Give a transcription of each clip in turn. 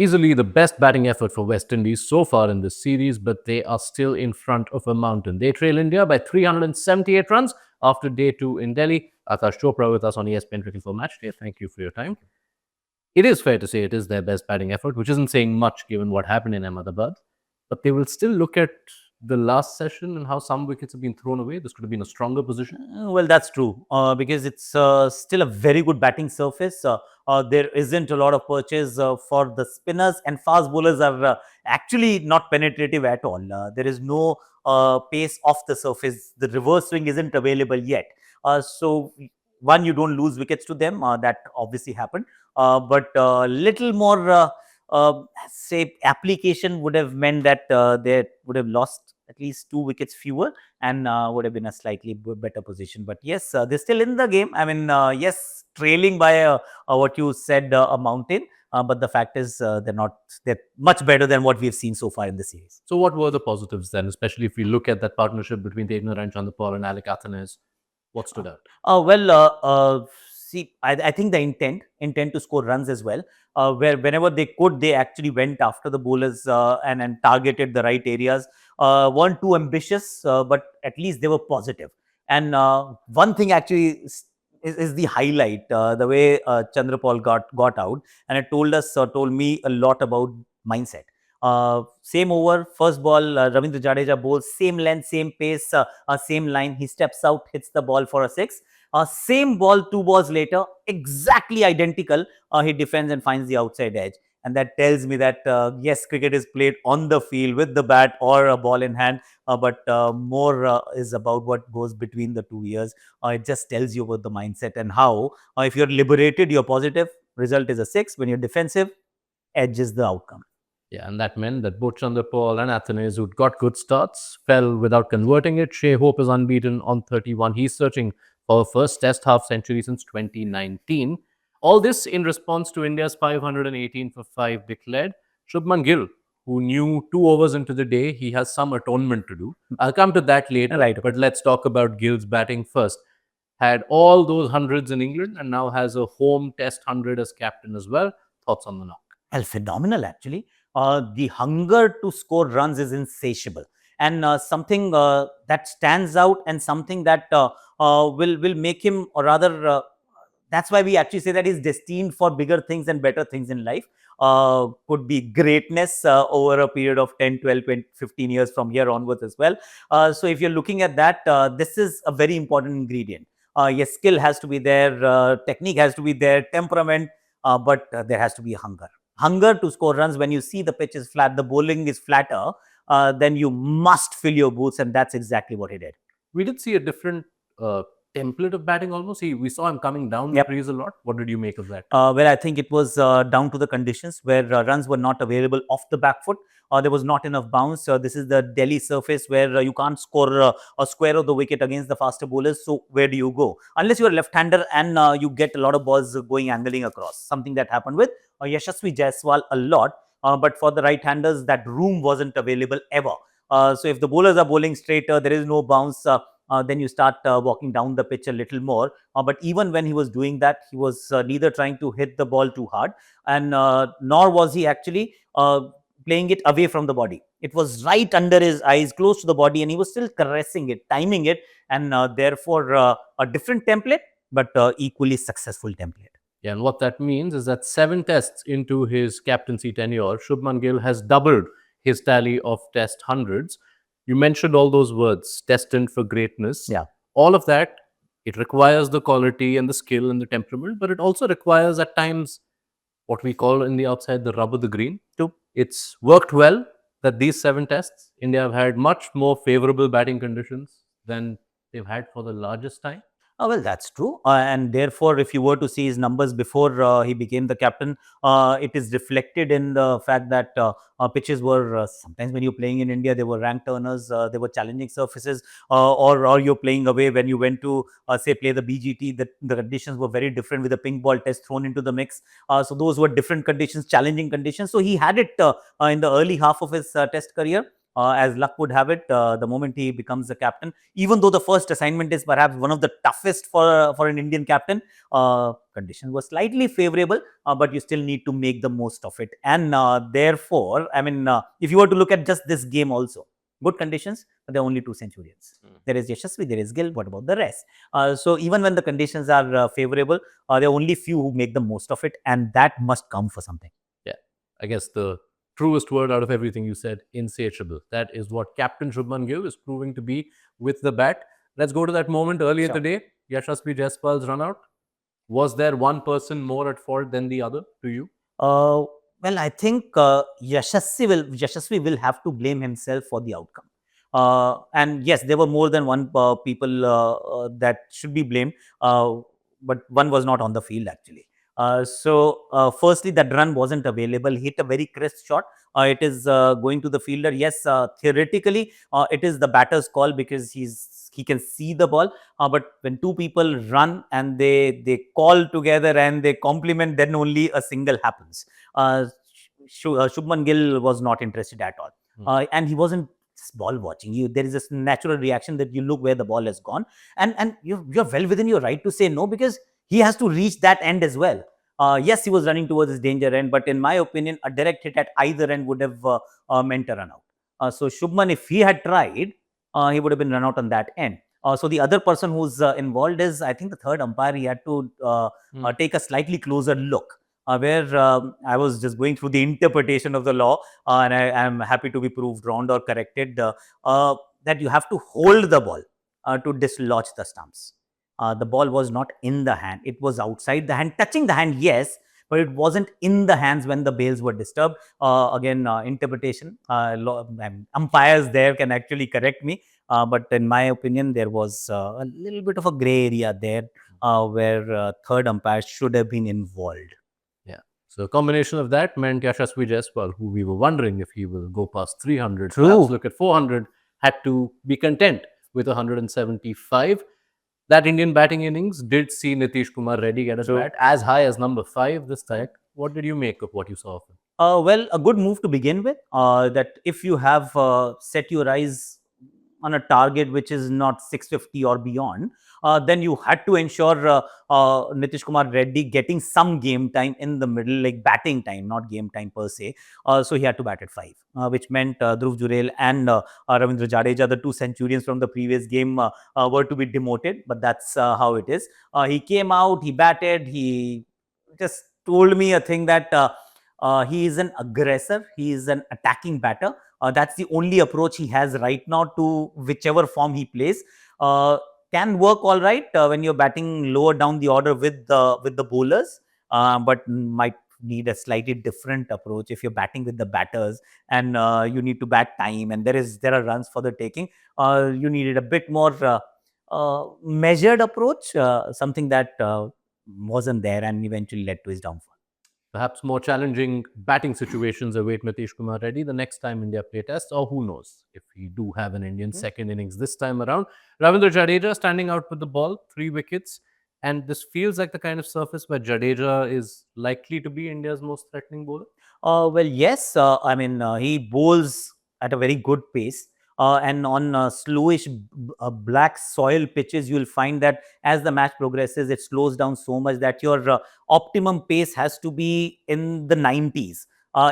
Easily the best batting effort for West Indies so far in this series, but they are still in front of a mountain. They trail India by 378 runs after day 2 in Delhi. Aakash Chopra with us on ESPN Cricinfo Match Day. Thank you for your time. It is fair to say it is their best batting effort, which isn't saying much given what happened in Ahmedabad. But they will still look at the last session and how some wickets have been thrown away. This could have been a stronger position. Well, that's true because it's still a very good batting surface. There isn't a lot of purchase for the spinners, and fast bowlers are actually not penetrative at all. There is no pace off the surface. The reverse swing isn't available yet. So, one, you don't lose wickets to them. That obviously happened. But little more, say, application would have meant that they would have lost at least 2 wickets fewer and would have been a slightly better position. But yes, they're still in the game. I mean, yes, trailing by what you said, a mountain. But the fact is, they're much better than what we've seen so far in the series. So, what were the positives then, especially if we look at that partnership between Devnarayan Chanderpaul and Alec Athanaze? What stood out? See, I think the intent to score runs as well. Where whenever they could, they actually went after the bowlers and targeted the right areas. Weren't too ambitious, but at least they were positive. And one thing actually is the highlight, the way Chandrapal got out, and it told me a lot about mindset. Same over, first ball, Ravindra Jadeja bowls, same length, same pace, same line. He steps out, hits the ball for a 6. Same ball, 2 balls later, exactly identical. He defends and finds the outside edge. And that tells me that, yes, cricket is played on the field with the bat or a ball in hand, but more is about what goes between the 2 ears. It just tells you about the mindset and how, if you're liberated, you're positive, result is a 6. When you're defensive, edge is the outcome. Yeah, and that meant that both Chanderpaul and Athanaze, who'd got good starts, fell without converting it. Shea Hope is unbeaten on 31. He's searching for a first Test half century since 2019. All this in response to India's 518 for 5 declared. Shubman Gill, who knew 2 overs into the day, he has some atonement to do. I'll come to that later, Right. but let's talk about Gill's batting first. Had all those hundreds in England and now has a home Test 100 as captain as well. Thoughts on the knock? Well, phenomenal actually. The hunger to score runs is insatiable, and something that stands out, and something that will make him, or rather, that's why we actually say that he's destined for bigger things and better things in life. Could be greatness over a period of 10, 12, 20, 15 years from here onwards as well. So if you're looking at that, this is a very important ingredient. Yes, skill has to be there, technique has to be there, temperament, but there has to be hunger to score runs. When you see the pitch is flat, the bowling is flatter, then you must fill your boots, and that's exactly what he did. We did see a different template of batting almost. We saw him coming down the crease a lot. What did you make of that? Well, I think it was down to the conditions where runs were not available off the back foot. There was not enough bounce. This is the Delhi surface where you can't score a square of the wicket against the faster bowlers. So where do you go? Unless you're a left-hander and you get a lot of balls going angling across. Something that happened with Yashasvi Jaiswal a lot. But for the right-handers, that room wasn't available ever. So if the bowlers are bowling straighter, there is no bounce. Then you start walking down the pitch a little more. But even when he was doing that, he was neither trying to hit the ball too hard, and nor was he actually playing it away from the body. It was right under his eyes, close to the body, and he was still caressing it, timing it, and therefore a different template, but equally successful template. Yeah, and what that means is that 7 tests into his captaincy tenure, Shubman Gill has doubled his tally of Test hundreds. You mentioned all those words, destined for greatness. Yeah. All of that, it requires the quality and the skill and the temperament, but it also requires at times what we call in the outside the rub of the green. Too. It's worked well that these 7 tests, India have had much more favorable batting conditions than they've had for the largest time. Well, that's true. And therefore, if you were to see his numbers before he became the captain, it is reflected in the fact that pitches were sometimes when you're playing in India, they were rank turners, they were challenging surfaces, or you're playing away. When you went to, say, play the BGT, the conditions were very different with the pink ball test thrown into the mix. So those were different conditions, challenging conditions. So he had it in the early half of his test career. As luck would have it, the moment he becomes the captain, even though the first assignment is perhaps one of the toughest for an Indian captain, conditions were slightly favorable, but you still need to make the most of it. And therefore, I mean, if you were to look at just this game also, good conditions, but there are only 2 centurions. There is Yashasvi, there is Gill. What about the rest? So even when the conditions are favorable, there are only few who make the most of it, and that must come for something. Yeah, I guess the truest word out of everything you said, insatiable. That is what Captain Shubman Gill is proving to be with the bat. Let's go to that moment earlier Sure. today. Yashasvi Jaiswal's run out. Was there one person more at fault than the other to you? Well, I think Yashasvi will have to blame himself for the outcome. And yes, there were more than one people that should be blamed, but one was not on the field actually. Firstly, that run wasn't available. He hit a very crisp shot. It is going to the fielder. Yes, theoretically, it is the batter's call because he can see the ball. But when two people run and they call together and they compliment, then only a single happens. Shubman Gill was not interested at all, and he wasn't ball watching. There is this natural reaction that you look where the ball has gone, and you're well within your right to say no, because he has to reach that end as well. Yes, he was running towards his danger end, but in my opinion, a direct hit at either end would have meant a run out. So Shubman, if he had tried, he would have been run out on that end. So the other person who's involved is, I think, the third umpire. He had to take a slightly closer look, where I was just going through the interpretation of the law, and I am happy to be proved wrong or corrected, that you have to hold the ball to dislodge the stumps. The ball was not in the hand, it was outside the hand, touching the hand, yes, but it wasn't in the hands when the bails were disturbed. Again, interpretation, umpires there can actually correct me, but in my opinion, there was a little bit of a gray area there, where third umpire should have been involved. Yeah. So a combination of that meant Yashasvi Jaiswal, who we were wondering if he will go past 300, True. perhaps look at 400, had to be content with 175. That Indian batting innings did see Nitish Kumar Reddy get a True. bat as high as number 5 this time. What did you make of what you saw of him? Well, a good move to begin with. That if you have set your eyes on a target which is not 650 or beyond, then you had to ensure Nitish Kumar Reddy getting some game time in the middle, like batting time, not game time per se. So he had to bat at 5, which meant Dhruv Jurel and Ravindra Jadeja, the 2 centurions from the previous game, were to be demoted. But that's how it is. He came out, he batted, he just told me a thing that he is an aggressor, he is an attacking batter. That's the only approach he has right now to whichever form he plays. Can work all right when you're batting lower down the order with the bowlers, but might need a slightly different approach if you're batting with the batters, and you need to bat time, and there are runs for the taking. You needed a bit more measured approach, something that wasn't there, and eventually led to his downfall. Perhaps more challenging batting situations await Nitish Kumar Reddy the next time India play Test, or who knows if we do have an Indian second innings this time around. Ravindra Jadeja standing out with the ball, 3 wickets, and this feels like the kind of surface where Jadeja is likely to be India's most threatening bowler. Well, yes. I mean, he bowls at a very good pace. And on slowish black soil pitches, you'll find that as the match progresses, it slows down so much that your optimum pace has to be in the 90s.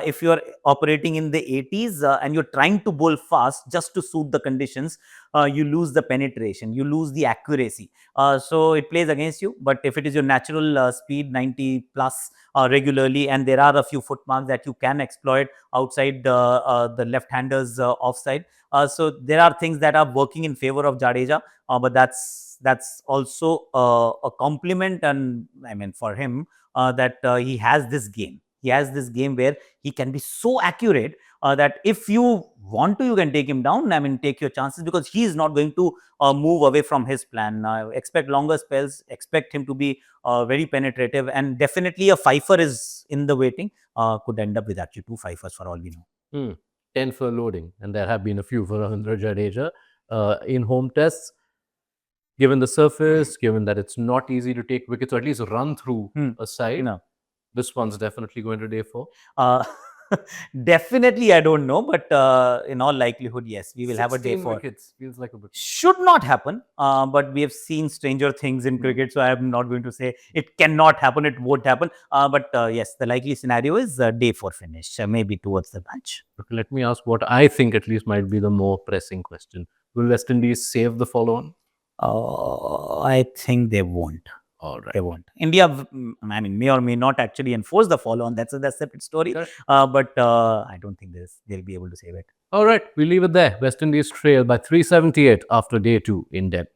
If you're operating in the 80s and you're trying to bowl fast just to suit the conditions, you lose the penetration, you lose the accuracy. So it plays against you. But if it is your natural speed, 90 plus, regularly, and there are a few footmarks that you can exploit outside the left-handers offside. So there are things that are working in favor of Jadeja, but that's also a compliment, and I mean for him, that he has this game. He has this game where he can be so accurate that if you want to, you can take him down. I mean, take your chances, because he is not going to move away from his plan. Expect longer spells. Expect him to be very penetrative, and definitely a fifer is in the waiting. Could end up with actually 2 fifers for all we know. 10 for loading, and there have been a few for Ravindra Jadeja in home tests. Given the surface, given that it's not easy to take wickets or at least run through a side, No. this one's definitely going to day 4. Definitely, I don't know, but in all likelihood, yes, we will have a day 16 for. wickets feels like a bit. Should not happen, but we have seen stranger things in cricket, so I am not going to say it cannot happen, it won't happen. But yes, the likely scenario is day 4 finish, maybe towards the match. Okay, let me ask what I think at least might be the more pressing question. Will West Indies save the follow-on? I think they won't. All right. They won't. India, I mean, may or may not actually enforce the follow-on. That's a separate story. Correct. But I don't think they'll be able to save it. All right, we leave it there. West Indies trail by 378 after day 2 in Delhi.